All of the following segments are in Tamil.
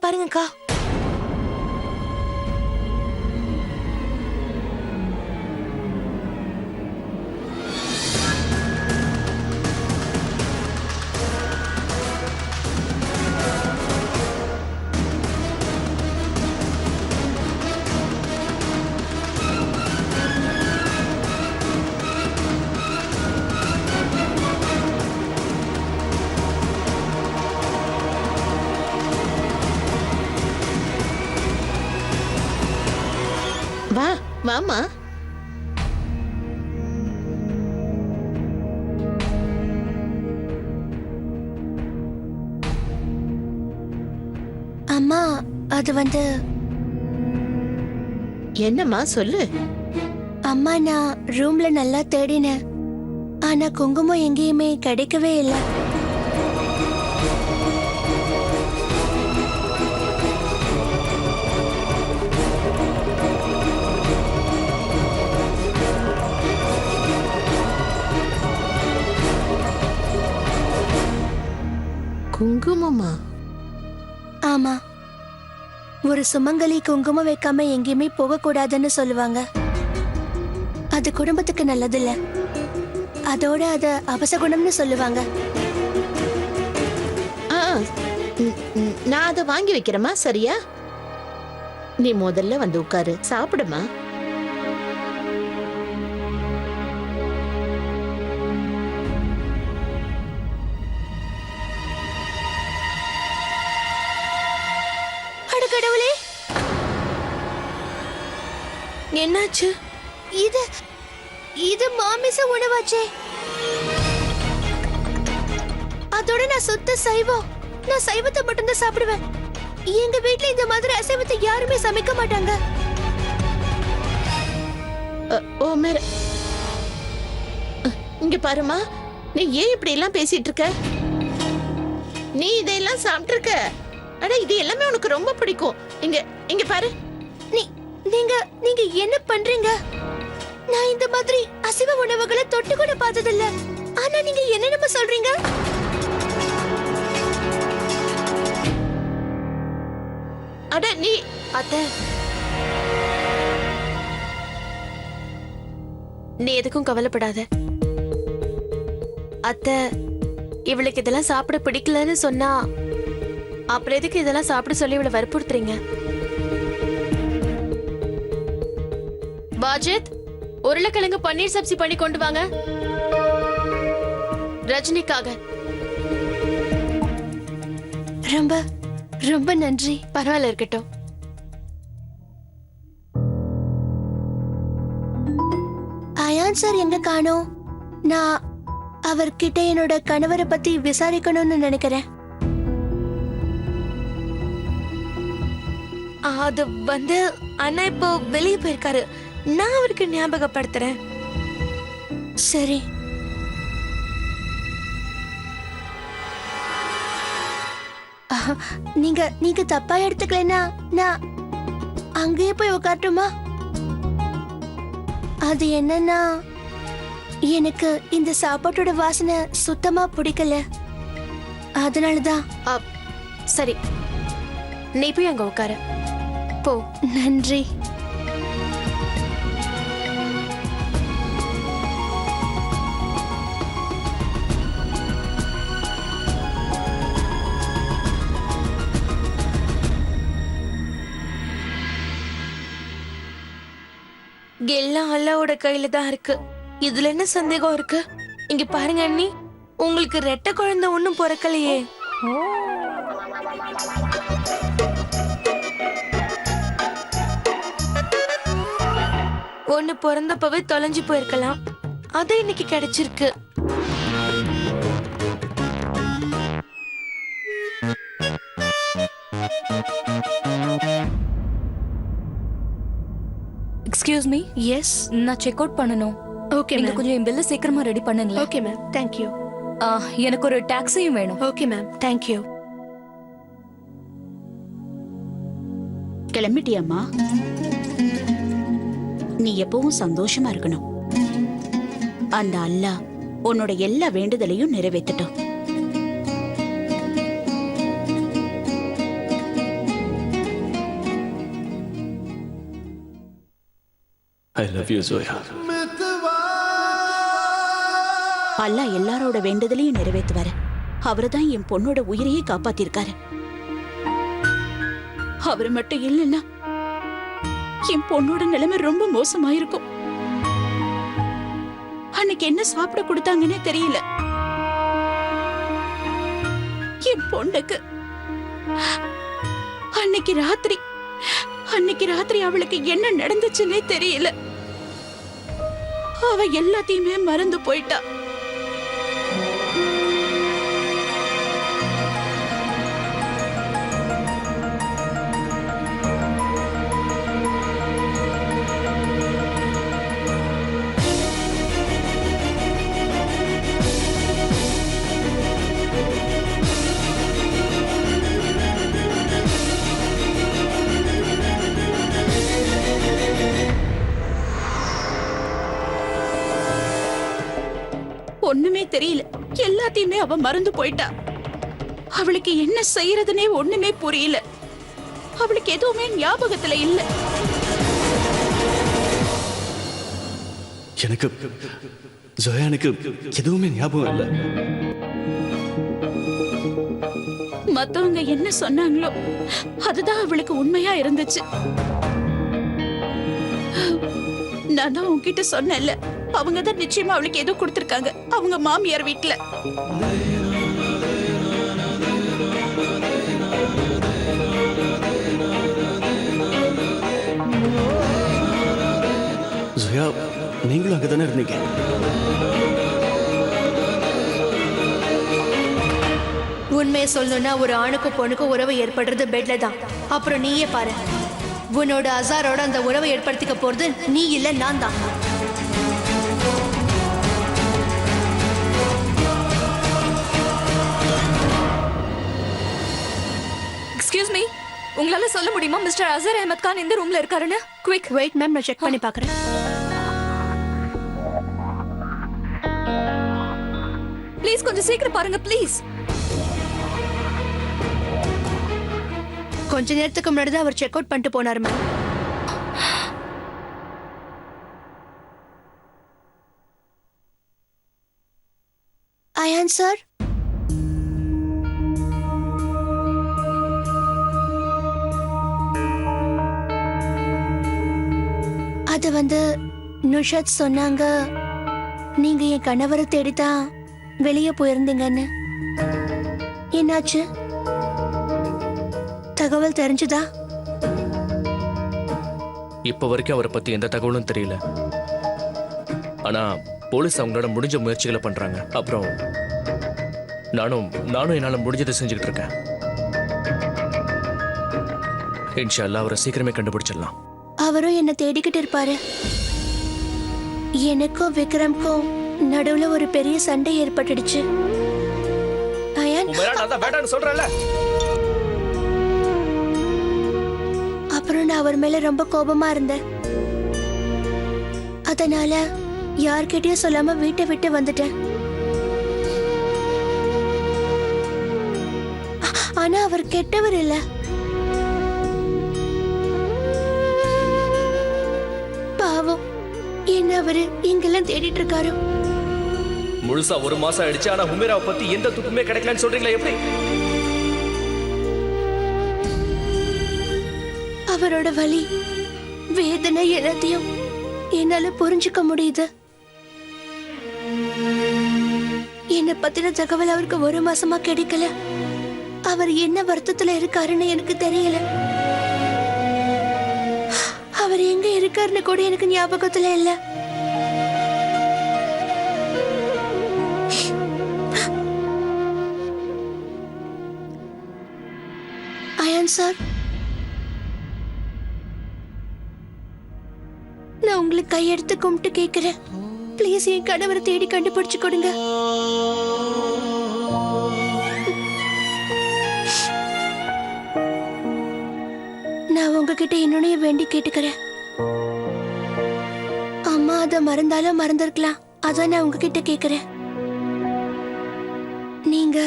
பாருங்கக்கா. வா வாமா. அம்மா, அது வந்து என்னம்மா சொல்லு. அம்மா, நான் ரூம்ல நல்லா தேடினேன். ஆனா குங்குமம் எங்கேயுமே கிடைக்கவே இல்லை. குங்குமமா? ஆமா, ஒரு சுமங்கலி குங்குமம் வைக்காம எங்கேயுமே போக கூடாதுன்னு சொல்லுவாங்க. அது குடும்பத்துக்கு நல்லதில்ல. அதோட அத அபசகுணம்னு சொல்லுவாங்க. ஆ, நான் அதை வாங்கி வைக்கிறேம்மா. சரியா? நீ முதல்ல வந்து உட்காரு, சாப்பிடுமா. கடவுளே, என்னாச்சு? இது இது மாமிச உணவாச்சே. அதோட நான் சுத்த சைவம். நான் சைவத்தை மட்டும்தான் சாப்பிடுவேன். எங்க வீட்ல இந்த மாதிரி அசைவத்தை யாருமே சமைக்க மாட்டாங்க. ஓ மேர, இங்க பாருமா. நீ ஏன் இப்படி எல்லாம் பேசிட்டு இருக்க? நீ இதெல்லாம் சாப்பிட்டு இருக்க. அட, இது எல்லாமே உனக்கு ரொம்ப பிடிக்கும். இங்க இங்க பாரு. நீங்க நீங்க என்ன பண்றீங்க? நான் இந்த மாதிரி அசைவ உணவுகளை தொட்டு கூட பார்த்ததில்ல. ஆனா நீங்க என்னென்ன சொல்றீங்க? அட நீ அத்தை, நீ எதுக்கும் கவலைப்படாத. அத்தை, இவளுக்கு இதெல்லாம் சாப்பிட பிடிக்கலன்னு சொன்னா அப்புறம் எதுக்கு இதெல்லாம் சாப்பிட சொல்லி இவளை வற்புறுத்துறீங்க? பாஜித், உருளைக்கிழங்கு பன்னீர் சப்ஜி பண்ணி கொண்டு வாங்க, ரஜினிக்காக. ரொம்ப ரொம்ப நன்றி. பரவாயில்ல, இருக்கட்டும். அயான் சார் எங்க காணோம்? நான் அவர்கிட்ட என்னோட கணவரை பத்தி விசாரிக்கணும்னு நினைக்கிறேன். அது வந்து அண்ணா இப்போ வெளியே போயிருக்காரு. நான் அவருக்கு ஞாபகப்படுத்துறேன். சரி. நீங்க நீங்க தப்பா எடுத்துக்கலனா நான் அங்கேயே போய் உட்காரட்டுமா? அது என்னன்னா, எனக்கு இந்த சாப்பாட்டோட வாசனை சுத்தமா பிடிக்கல. அதனாலதான். சரி, நீ போய் அங்க உட்கார போ. நன்றி. எல்லாம் அல்லாவோட கையில தான் இருக்கு. இதுல என்ன சந்தேகம் இருக்கு? இங்க பாருங்க அண்ணி, உங்களுக்கு ரெட்டை குழந்தை ஒண்ணும் பிறக்கலையே. ஒண்ணு பிறந்தப்பவே தொலைஞ்சு போயிருக்கலாம். அது இன்னைக்கு கிடைச்சிருக்கு. Excuse me. எஸ், நான் செக் அவுட் பண்ணனும். ஓகே நீங்க மேம். கொஞ்சம் என் பில்ல சீக்கிரமா ரெடி பண்ணுங்களேன். Okay ma'am, thank you. எனக்கு ஒரு டாக்ஸியும் வேணும். Okay ma'am, thank you. கிளம்பிட்டியம்மா? நீ எப்பவும் சந்தோஷமா இருக்கணும். அந்த அல்லாஹ் உன்னோட எல்லா வேண்டுதலையும் நிறைவேற்றட்டும். I love you Zoya. Allah எல்லாரோட வேண்டுதலையும் நிறைவேற்றுவாரு. அவர்தான் என் பொண்ணோட உயிரையே காப்பாத்திருக்காரு. அவர் மட்டும் இல்லைன்னா என் பொண்ணோட நிலைமை ரொம்ப மோசமாயிருக்கும். அன்னைக்கு என்ன சாப்பிட கொடுத்தாங்கன்னே தெரியல. என் பொண்ணுக்கு அன்னைக்கு ராத்திரி அவளுக்கு என்ன நடந்துச்சுன்னே தெரியல. அவ எல்லாத்தையுமே மறந்து போயிட்டா. ஒண்ணுமே தெரியல. எல்லாத்தையுமே அவ மறந்து போயிட்டா. அவளுக்கு என்ன செய்யறதுனே ஒண்ணுமே புரியல. அவளுக்கு எதுவுமே ஞாபகத்துல இல்ல. எனக்கு ஜோயா, எனக்கு எதுவுமே ஞாபகம் இல்லை. மத்தவங்க என்ன சொன்னாங்களோ அதுதான் அவளுக்கு உண்மையா இருந்துச்சு. நான் தான் உன்கிட்ட சொன்னேன்ல, அவங்க தான் நிச்சயமா அவளுக்கு ஏதோ கொடுத்திருக்காங்க அவங்க மாமியார் வீட்டுல. ஜோயா, நீங்களும் அங்கதானே இருந்தீங்க? உண்மையை சொல்லணும்னா ஒரு ஆணுக்கும் பொண்ணுக்கும் உறவு ஏற்படுறது பெட்ல தான். அப்புறம் நீயே பாரு, உன்னோட அசாரோட அந்த உறவை ஏற்படுத்திக்க போறது நீ இல்ல நான் தான். எக்ஸ்கியூஸ் மீ, உங்களால சொல்ல முடியுமா மிஸ்டர் அசர் அஹமத் கான் இந்த ரூம்ல இருக்காருன்னு? குவிக். வெயிட் மேம், நான் செக் பண்ணி பார்க்கறேன். ப்ளீஸ் கொஞ்சம் சீக்கிரம் பாருங்க ப்ளீஸ். கொஞ்ச நேரத்துக்கு முன்னாடி தான் அவர் செக் அவுட் பண்ணிட்டு போனாரு மேம். அயான் சார், அது நுஷத் சொன்னாங்க நீங்க என் கணவரை தேடிதான் வெளியே போயிருந்தீங்கன்னு. என்னாச்சு? தகவல் தெரிஞ்சுதா? இப்ப வரைக்கும் அவரை பத்தி எந்த தகவலும் தெரியல. ஆனா போலீஸ் அவங்களோட முடிஞ்ச முயற்சிகளை பண்றாங்க. அப்புறம் நானும் என்னால முடிஞ்சதை செஞ்சுக்கிட்டு இருக்கேன். இன்ஷா அல்லாஹ் அவரை சீக்கிரமே கண்டுபிடிச்சிடலாம். அவரும் என்ன தேடிக்கிட்டு இருப்பாரு. எனக்கும் விக்ரம்க்கும் நடுவுல ஒரு பெரிய சண்டை ஏற்பட்டுடுச்சு. அயான், சொல்றேன்ல. அப்புறம் நான் அவர் மேல ரொம்ப கோபமா இருந்தேன். அதனால யார்கிட்டயும் சொல்லாம வீட்டை விட்டு வந்துட்டேன். ஆனா அவர் கெட்டவர் இல்ல. பாவம், என்ன அவரு இங்கெல்லாம் தேடிட்டு இருக்காரு. முழுசா ஒரு மாசம் ஆயிடுச்சு. ஆனா ஹுமேராவை பத்தி எந்த துப்புமே கிடைக்கலன்னு சொல்றீங்களா? எப்படி? அவரோட வலி, வேதனை எல்லாத்தையும் என்னால புரிஞ்சுக்க முடியுது. என்ன பத்தின தகவல் அவருக்கு ஒரு மாசமா கிடைக்கல. அவர் என்ன வருத்தத்துல இருக்காருன்னு எனக்கு தெரியல. அவர் எங்க இருக்காருன்னு கூட எனக்கு ஞாபகத்துல இல்ல. அயான் சார், நான் உங்களுக்கு கையெடுத்து கும்பிட்டு கேட்கிறேன். ப்ளீஸ் என் கணவரை தேடி கண்டுபிடிச்சு கொடுங்க. நான் உங்ககிட்ட என்னுடைய வேண்டி கேட்டுக்கிறேன். அம்மா அதை மறந்தாலும் மறந்திருக்கலாம். அதான் நான் உங்ககிட்ட கேட்கிறேன். நீங்க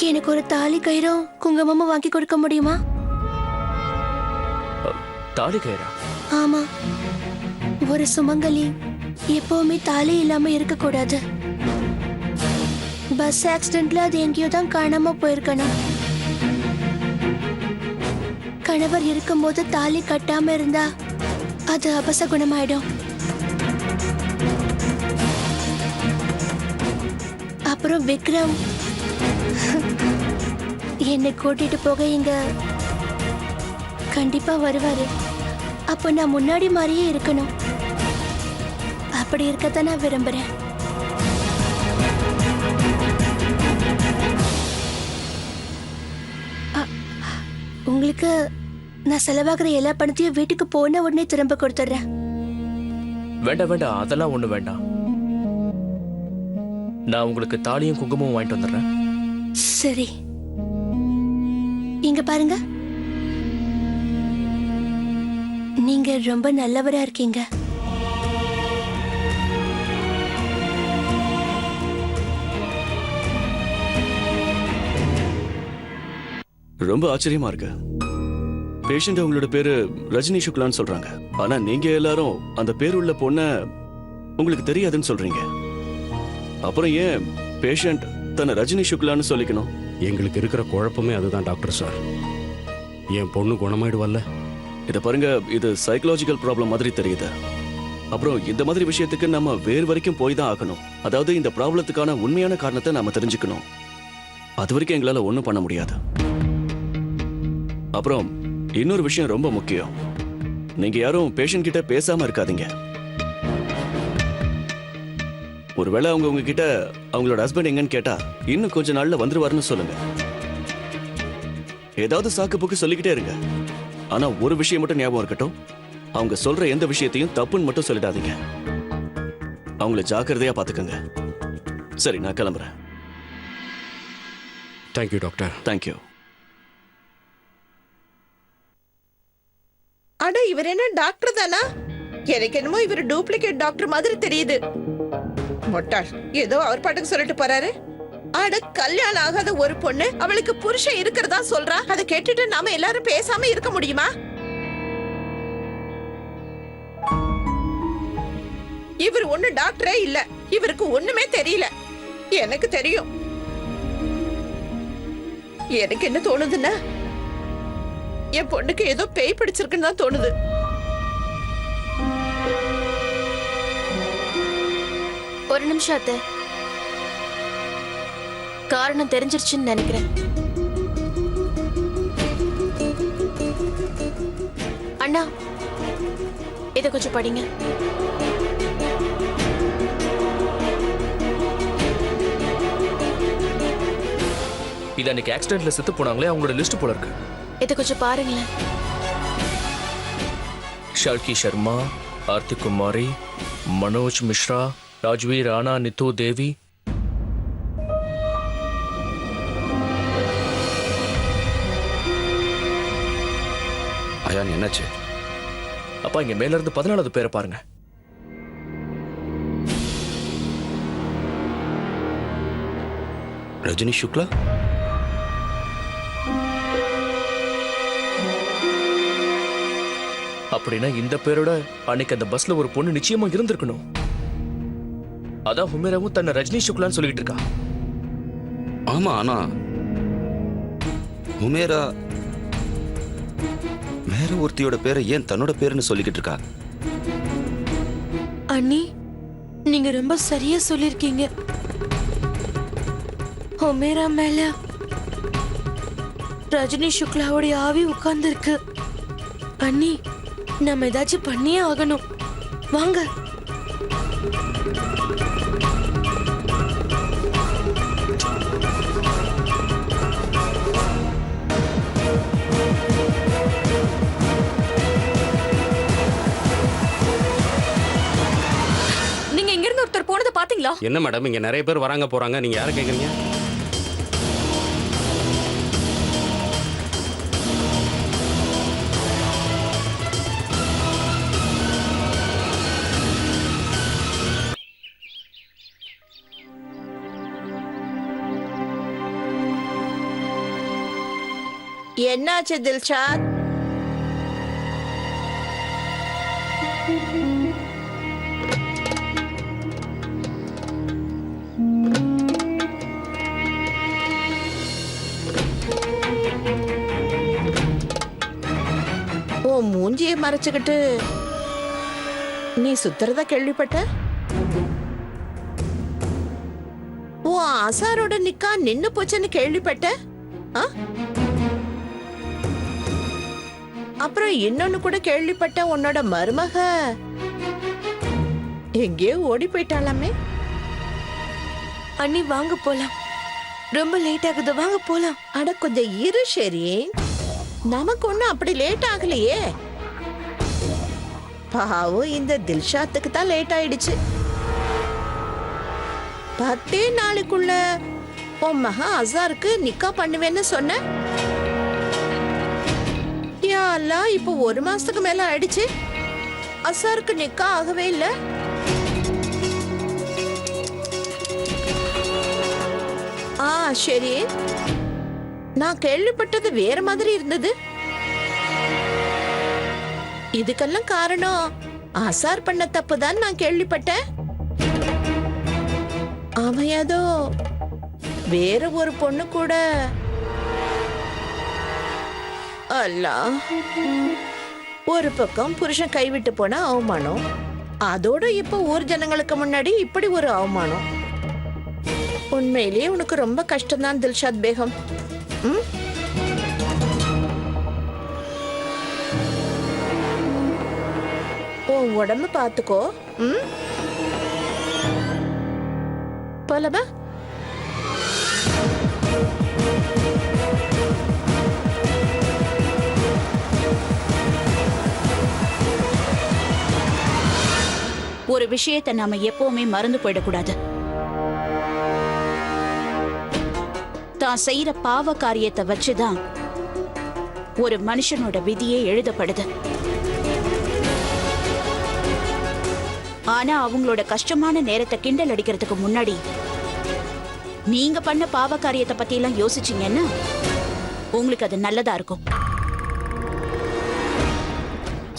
எனக்கு ஒரு தாலி கயிறும் குங்குமமும் வாங்கி கொடுக்க முடியுமா? தாலி கயிறா? ஆமா, ஒரு சுமங்கலி எப்பவுமே தாலி இல்லாம இருக்க கூடாது. பஸ் ஆக்சிடென்ட்ல அது எங்கேயோ தான் காணாம போயிருக்கணும். கணவர் இருக்கும்போது தாலி கட்டாம இருந்தா அது அபசகுணமாயிடும். அப்புறம் விக்ரம் என்னை கூட்டிட்டு போக இங்க கண்டிப்பா வருவாரு. அப்ப நான் முன்னாடி மாதிரியே இருக்கணும். அப்படி இருக்கத்தான் நான் விரும்புறேன். உங்களுக்கு நான் செலவாகிற எல்லா பணத்தையும் வீட்டுக்கு போன உடனே திரும்ப கொடுத்துட்றேன். வேண்டாம் வேண்டாம், அதெல்லாம் ஒண்ணு வேண்டாம். நான் உங்களுக்கு தாலியும் குங்குமமும் வாங்கிட்டு வந்துடுறேன். சரி, இங்க பாருங்க, நீங்க ரொம்ப நல்லவரா இருக்கீங்க. ரொம்ப ஆச்சரியமா இருக்கு. பேஷண்ட் அவங்களோட பேரு ரஜினி சுக்லான்னு சொல்றாங்க. ஆனா நீங்க எல்லாரும் அந்த பேர் உள்ள பொண்ண உங்களுக்கு தெரியாதுன்னு சொல்றீங்க. அப்புறம் ஏன் பேஷண்ட் தன்னை ரஜினி சுக்லான்னு சொல்லிக்கணும்? எங்களுக்கு இருக்கிற குழப்பமே அதுதான் டாக்டர் சார். என் பொண்ணு குணமாயிடுவல்ல? இதை பாருங்க, இது சைக்கலாஜிக்கல் ப்ராப்ளம் மாதிரி தெரியுது. அப்புறம் இந்த மாதிரி விஷயத்துக்கு நம்ம வேறு வரைக்கும் போய் தான் ஆகணும். அதாவது இந்த ப்ராப்ளத்துக்கான உண்மையான காரணத்தை நாம தெரிஞ்சுக்கணும். அது வரைக்கும் எங்களால ஒன்றும் பண்ண முடியாது. அப்புறம் இன்னொரு விஷயம் ரொம்ப முக்கியம். நீங்க யாரும் பேஷண்ட் கிட்ட பேசாம இருக்காதீங்க. ஒருவேளை அவங்க உங்ககிட்ட அவங்களோட ஹஸ்பண்ட் எங்கன்னு கேட்டா இன்னும் கொஞ்ச நாள்ல வந்துருவாருன்னு சொல்லுங்க. ஏதாவது சாக்கு போக்கு சொல்லிக்கிட்டே இருங்க. ஆனா ஒரு விஷயம் மட்டும் ஞாபகம் இருக்கட்டும், அவங்க சொல்ற எந்த விஷயத்தையும் தப்புன்னு மட்டும் சொல்லிடாதீங்க. அவங்கள ஜாக்கிரதையா பாத்துக்கங்க. சரி, நான் கிளம்புறேன். Thank you doctor. தேங்க்யூ. அட, இவர் என்ன டாக்டர் தானா? எனக்கு என்னமோ இவர் டூப்ளிகேட் டாக்டர் மாதிரி தெரியுது. மொட்டாள், ஏதோ அவர் பாட்டுக்கு சொல்லிட்டு போறாரு. அட, கல்யாணம் ஆகாத ஒரு பொண்ணு அவளுக்கு புருஷன் இருக்கிறதா சொல்றா. அதை கேட்டுட்டு நாம எல்லாரும் பேசாம இருக்க முடியுமா? இவர் ஒண்ணு டாக்டரே இல்ல. இவருக்கு ஒண்ணுமே தெரியல. எனக்கு தெரியும். எனக்கு என்ன தோணுதுன்னா, என் பொண்ணுக்கு ஏதோ பேய் பிடிச்சிருக்குன்னு தான் தோணுது. ஒரு நிமிஷம் அத்தை, காரணம் தெரிஞ்சிருச்சுன்னு நினைக்கிறேன். அண்ணா, இதை கொஞ்சம் படிங்க. இது அன்னைக்கு ஆக்சிடென்ட்ல செத்து போனாங்களே, அவங்களோட லிஸ்ட் போல இருக்கு. இதை கொஞ்சம் பாருங்களேன். ஷால்கி சர்மா, ஆர்த்தி குமாரி, மனோஜ் மிஸ்ரா, ராஜ்வீர் ராணா, நித்து தேவி. அயான், என்னாச்சு? அப்பா, இங்க மேல இருந்து 14வது பேரை பாருங்க. ரஜினி சுக்லா? அப்படின்னா இந்த பேரோட அன்னைக்கு அந்த பஸ்ல ஒரு பொண்ணு நிச்சயமா இருந்திருக்கணும். அதான் ஹுமேராவும் தன்னை ரஜினி சுக்லான்னு சொல்லிட்டு இருக்கா. ஆமா, ஆனா ஹுமேரா வேற ஒருத்தியோட பேரை ஏன் தன்னோட பேருன்னு சொல்லிக்கிட்டு இருக்கா? அண்ணி, நீங்க ரொம்ப சரியா சொல்லிருக்கீங்க. ஹொமேரா மேல ரஜினி சுக்லாவுடைய ஆவி உட்கார்ந்து இருக்கு. அண்ணி, நம்ம ஏதாச்சும் பண்ணியே ஆகணும். வாங்க. நீங்க இங்க இருந்து ஒருத்தர் போனதை பாத்தீங்களா? என்ன மேடம், இங்க நிறைய பேர் வராங்க போறாங்க, நீங்க யாரை கேக்குறீங்க? என்னாச்சு தில்ஷாத்? ஓ மூஞ்சியை மறைச்சுக்கிட்டு நீ சுத்துறதா கேள்விப்பட்ட? ஓ ஆசாரோட நிக்கா நின்னு போச்சுன்னு கேள்விப்பட்ட? ஆ? அப்புறம் இன்னொன்னு கூட கேள்விப்பட்ட, உன்னோட மருமக எங்கேயோ ஓடி போயிட்டாலாமே. அண்ணி வாங்க போலாம், ரொம்ப லேட் ஆகுது, வாங்க போலாம். அட கொஞ்சம் இரு ஷெரி, நமக்கு ஒண்ணும் அப்படி லேட் ஆகலையே. பாவம் இந்த தில்ஷாத்துக்கு தான் லேட் ஆயிடுச்சு. 10 நாளுக்குள்ள உன் மகன் அசாருக்கு நிக்கா பண்ணுவேன்னு சொன்ன. யா அல்லாஹ், இப்போ 1 மாசத்துக்கு மேல ஆயிடுச்சு, அசாருக்கு நிக்கா ஆகவே இல்ல. சரி, நான் கேள்விப்பட்டது வேற மாதிரி இருந்தது. இதுக்கெல்லாம் காரணம் ஆசார் பண்ண தப்புதான் நான் கேள்விப்பட்டேன். அவன் ஏதோ வேற ஒரு பொண்ணு கூட. அல்லாஹ், ஒரு பக்கம் புருஷன் கைவிட்டு போன அவமானம், அதோட இப்ப ஊர் ஜனங்களுக்கு முன்னாடி இப்படி ஒரு அவமானம். உண்மையிலேயே உனக்கு ரொம்ப கஷ்டம்தான் தில்ஷாத் பேகம். உன் உடம்பு பாத்துக்கோ. போலமா? ஒரு விஷயத்தை நாம எப்பவுமே மறந்து போயிடக்கூடாது. தான் செய்யற பாவ காரியத்தை வச்சுதான் ஒரு மனுஷனோட விதியே எழுதப்படுது. ஆனா அவங்களோட கஷ்டமான நேரத்தை கிண்டல் அடிக்கிறதுக்கு முன்னாடி நீங்க பண்ண பாவ காரியத்தை பத்தி எல்லாம் யோசிச்சீங்கன்னா உங்களுக்கு அது நல்லதா இருக்கும்.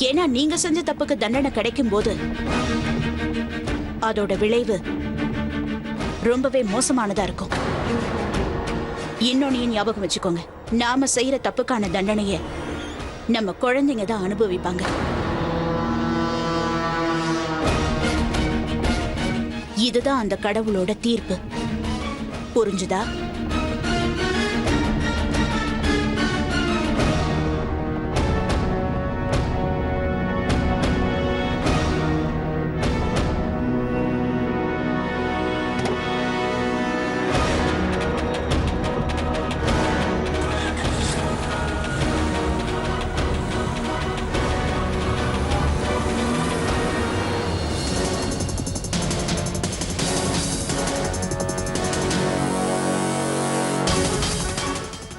ஏன்னா நீங்க செஞ்ச தப்புக்கு தண்டனை கிடைக்கும் போது அதோட விளைவு ரொம்பவே மோசமானதா இருக்கும். இன்னொன்னையும் ஞாபகம் வச்சுக்கோங்க, நாம செய்யற தப்புக்கான தண்டனைய நம்ம குழந்தைங்க தான் அனுபவிப்பாங்க. இதுதான் அந்த கடவுளோட தீர்ப்பு. புரிஞ்சுதா?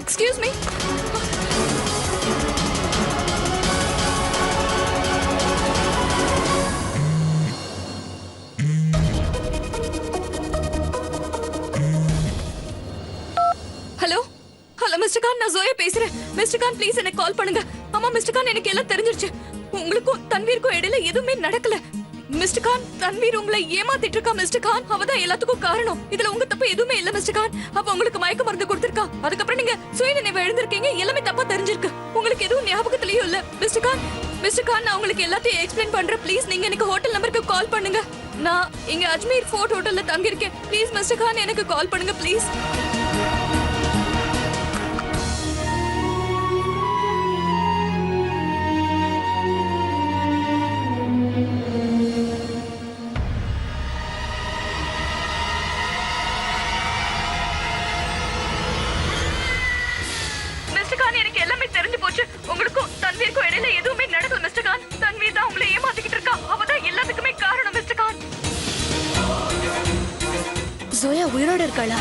Excuse me. Hello hello mister Khan, நான் ஜோயா பேசுறேன். மிஸ்டர் கான் ப்ளீஸ் எனக்கு கால் பண்ணுங்க. ஆமா மிஸ்டர் கான், எனக்கு எல்லாம் தெரிஞ்சிருச்சு. உங்களுக்கும் தன்வீருக்கும் இடையில எதுவுமே நடக்கல. மிஸ்டர் கான், தன்வீர் உங்களை ஏமாத்திட்டு இருக்கா மிஸ்டர் கான். அவதான் எல்லாத்துக்கும் காரணம். இதுல உங்க தப்பு எதுவுமே இல்ல மிஸ்டர் கான். அப்ப உங்களுக்கு மயக்க மருந்து கொடுத்திருக்கா, அதுக்கப்புறம் நீங்க சுய நினைவு எழுந்திருக்கீங்க. எல்லாமே தப்பா தெரிஞ்சிருக்கு. உங்களுக்கு எதுவும் ஞாபகத்திலயும் இல்ல மிஸ்டர் கான். மிஸ்டர் கான், நான் உங்களுக்கு எல்லாத்தையும் எக்ஸ்பிளைன் பண்றேன். ப்ளீஸ் நீங்க எனக்கு ஹோட்டல் நம்பருக்கு கால் பண்ணுங்க. நான் இங்க அஜ்மீர் ஃபோர்ட் ஹோட்டல்ல தங்கி இருக்கேன். ப்ளீஸ் மிஸ்டர் கான், எனக்கு கால் பண்ணுங்க ப்ளீஸ். எனக்கு எல்லாமே தெரிஞ்சு போச்சு. உங்களுக்கும் தன்வீருக்கும் இடையில எதுவுமே நடக்கல மிஸ்டர் கான். தன்வீர் தான் உங்களை ஏமாத்திக்கிட்டு இருக்கா. அவதான் எல்லாத்துக்குமே காரணம் மிஸ்டர் கான். ஜோயா உயிரோட இருக்காளா?